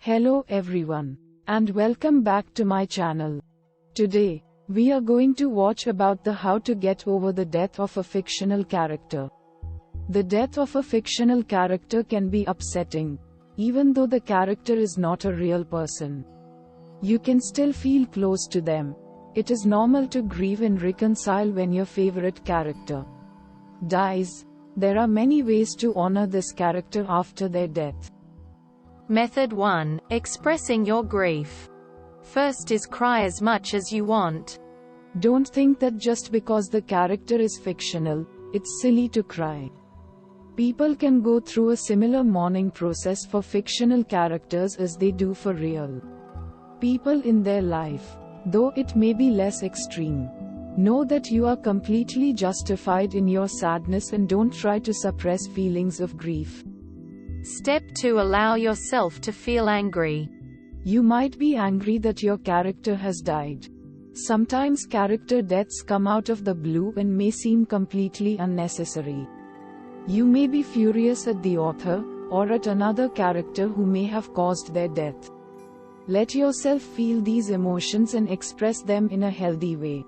Hello everyone, and welcome back to my channel. Today, we are going to watch about the how to get over the death of a fictional character. The death of a fictional character can be upsetting, even though the character is not a real person. You can still feel close to them. It is normal to grieve and reconcile when your favorite character dies. There are many ways to honor this character after their death. Method 1. Expressing your grief. First is cry as much as you want. Don't think that just because the character is fictional, it's silly to cry. People can go through a similar mourning process for fictional characters as they do for real people in their life, though it may be less extreme. Know that you are completely justified in your sadness and don't try to suppress feelings of grief. Step 2. Allow yourself to feel angry. You might be angry that your character has died. Sometimes character deaths come out of the blue and may seem completely unnecessary. You may be furious at the author, or at another character who may have caused their death. Let yourself feel these emotions and express them in a healthy way.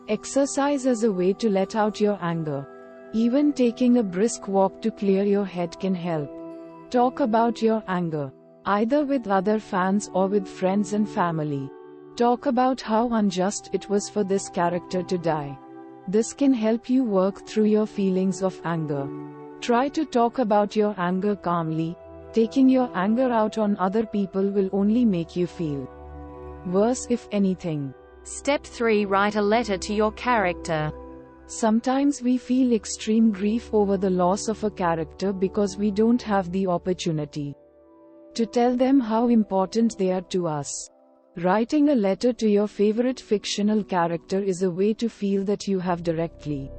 Exercise as a way to let out your anger. Even taking a brisk walk to clear your head can help. Talk about your anger, either with other fans or with friends and family. Talk about how unjust it was for this character to die. This can help you work through your feelings of anger. Try to talk about your anger calmly. Taking your anger out on other people will only make you feel worse, if anything. Step 3. Write a letter to your character. Sometimes we feel extreme grief over the loss of a character because we don't have the opportunity to tell them how important they are to us. Writing a letter to your favorite fictional character is a way to feel that you have directly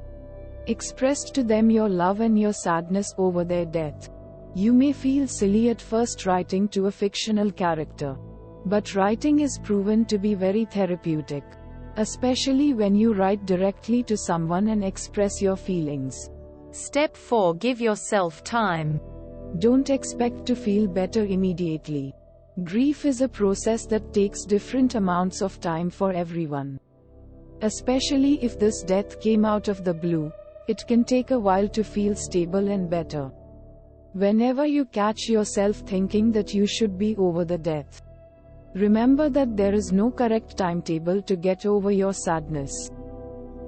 expressed to them your love and your sadness over their death. You may feel silly at first writing to a fictional character, but writing is proven to be very therapeutic, especially when you write directly to someone and express your feelings. Step 4. Give yourself time. Don't expect to feel better immediately. Grief is a process that takes different amounts of time for everyone. Especially if this death came out of the blue, it can take a while to feel stable and better. Whenever you catch yourself thinking that you should be over the death, remember that there is no correct timetable to get over your sadness.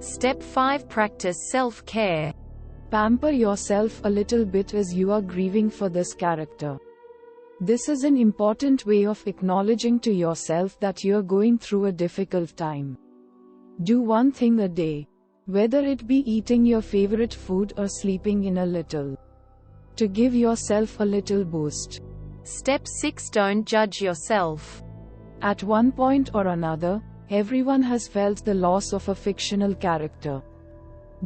Step 5. Practice self-care. Pamper yourself a little bit as you are grieving for this character. This is an important way of acknowledging to yourself that you are going through a difficult time. Do one thing a day, whether it be eating your favorite food or sleeping in a little, to give yourself a little boost. Step 6. Don't judge yourself. At one point or another, everyone has felt the loss of a fictional character.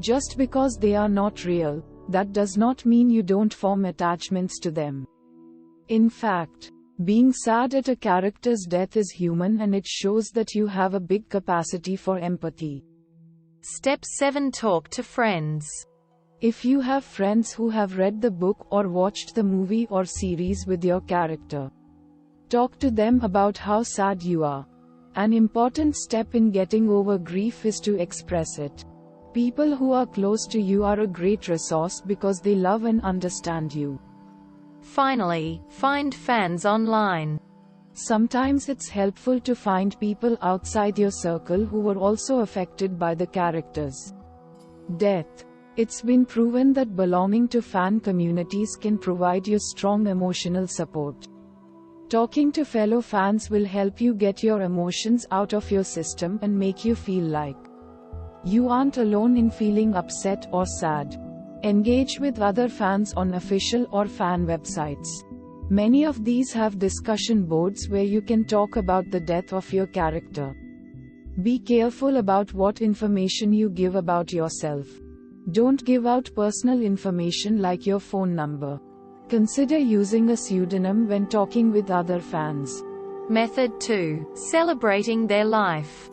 Just because they are not real, that does not mean you don't form attachments to them. In fact, being sad at a character's death is human and it shows that you have a big capacity for empathy. Step 7. Talk to friends. If you have friends who have read the book or watched the movie or series with your character, talk to them about how sad you are. An important step in getting over grief is to express it. People who are close to you are a great resource because they love and understand you. Finally, find fans online. Sometimes it's helpful to find people outside your circle who were also affected by the character's death. It's been proven that belonging to fan communities can provide you strong emotional support. Talking to fellow fans will help you get your emotions out of your system and make you feel like you aren't alone in feeling upset or sad. Engage with other fans on official or fan websites. Many of these have discussion boards where you can talk about the death of your character. Be careful about what information you give about yourself. Don't give out personal information like your phone number. Consider using a pseudonym when talking with other fans. Method 2. Celebrating their life.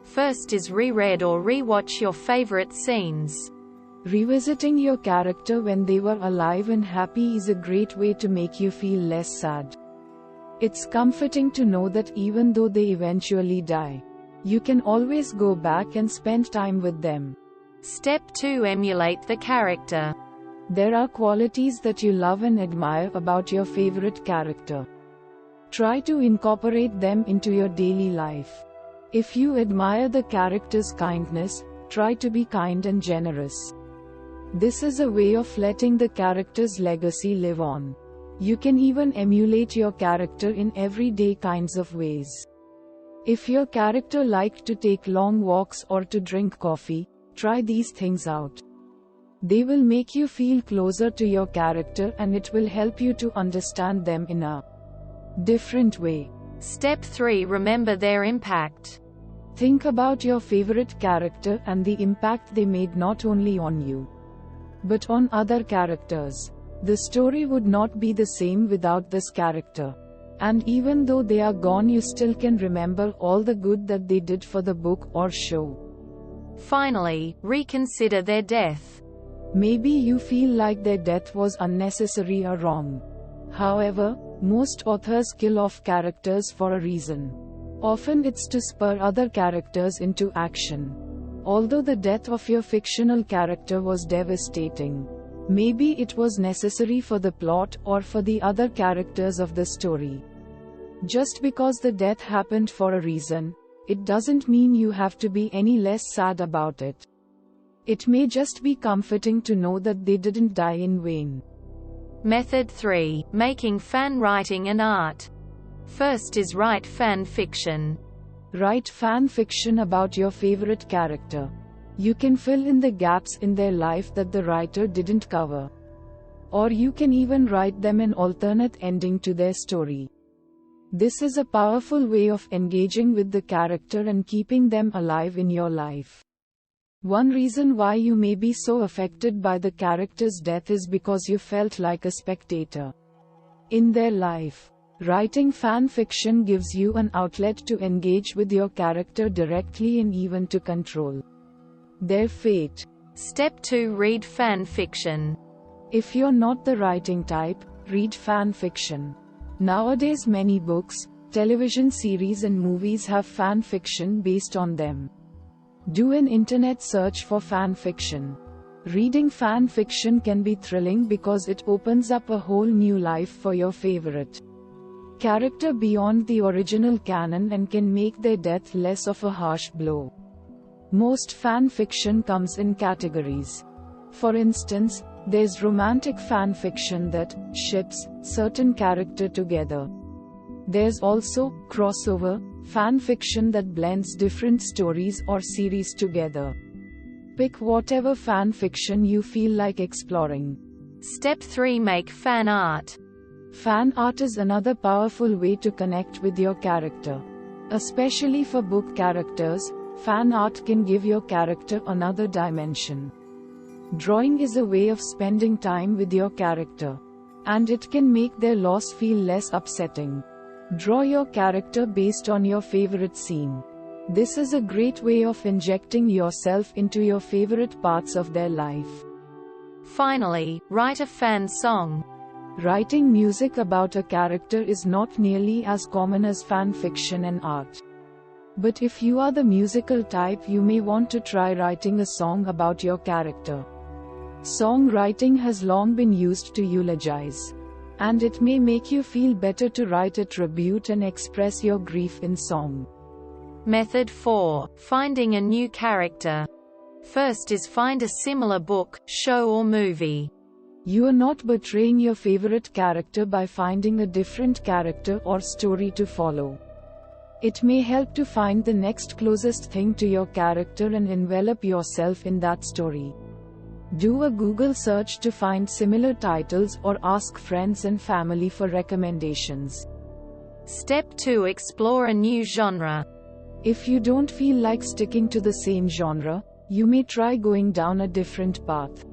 First is reread or rewatch your favorite scenes. Revisiting your character when they were alive and happy is a great way to make you feel less sad. It's comforting to know that even though they eventually die, you can always go back and spend time with them. Step 2. Emulate the character. There are qualities that you love and admire about your favorite character. Try to incorporate them into your daily life. If you admire the character's kindness, try to be kind and generous. This is a way of letting the character's legacy live on. You can even emulate your character in everyday kinds of ways. If your character liked to take long walks or to drink coffee, try these things out. They will make you feel closer to your character and it will help you to understand them in a different way. Step 3. Remember their impact. Think about your favorite character and the impact they made not only on you, but on other characters. The story would not be the same without this character. And even though they are gone, you still can remember all the good that they did for the book or show. Finally, reconsider their death. Maybe you feel like their death was unnecessary or wrong. However, most authors kill off characters for a reason. Often it's to spur other characters into action. Although the death of your fictional character was devastating, maybe it was necessary for the plot or for the other characters of the story. Just because the death happened for a reason, it doesn't mean you have to be any less sad about it. It may just be comforting to know that they didn't die in vain. Method 3. Making fan writing an art. First is write fan fiction. Write fan fiction about your favorite character. You can fill in the gaps in their life that the writer didn't cover. Or you can even write them an alternate ending to their story. This is a powerful way of engaging with the character and keeping them alive in your life. One reason why you may be so affected by the character's death is because you felt like a spectator in their life. Writing fan fiction gives you an outlet to engage with your character directly and even to control their fate. Step 2. Read fan fiction. If you're not the writing type, read fan fiction. Nowadays many books, television series and movies have fan fiction based on them. Do an internet search for fan fiction. Reading fan fiction can be thrilling because it opens up a whole new life for your favorite character beyond the original canon and can make their death less of a harsh blow. Most fan fiction comes in categories. For instance, there's romantic fan fiction that ships certain character together. There's also crossover fan fiction that blends different stories or series together. Pick whatever fan fiction you feel like exploring. Step 3. Make fan art. Fan art is another powerful way to connect with your character. Especially for book characters, fan art can give your character another dimension. Drawing is a way of spending time with your character, and it can make their loss feel less upsetting. Draw your character based on your favorite scene. This is a great way of injecting yourself into your favorite parts of their life. Finally, write a fan song. Writing music about a character is not nearly as common as fan fiction and art. But if you are the musical type, you may want to try writing a song about your character. Songwriting has long been used to eulogize, and it may make you feel better to write a tribute and express your grief in song. Method 4. Finding a new character. First is find a similar book, show or movie. You are not betraying your favorite character by finding a different character or story to follow. It may help to find the next closest thing to your character and envelop yourself in that story. Do a Google search to find similar titles or ask friends and family for recommendations. Step 2. Explore a new genre. If you don't feel like sticking to the same genre, you may try going down a different path.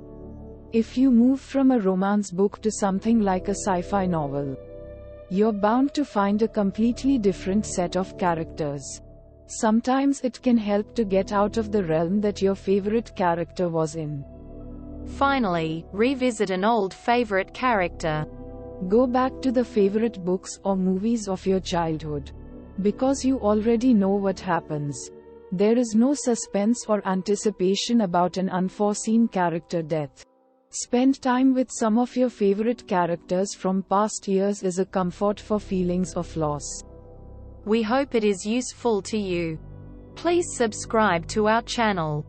If you move from a romance book to something like a sci-fi novel, you're bound to find a completely different set of characters. Sometimes it can help to get out of the realm that your favorite character was in. Finally, revisit an old favorite character. Go back to the favorite books or movies of your childhood. Because you already know what happens. There is no suspense or anticipation about an unforeseen character death. Spend time with some of your favorite characters from past years is a comfort for feelings of loss. We hope it is useful to you. Please subscribe to our channel.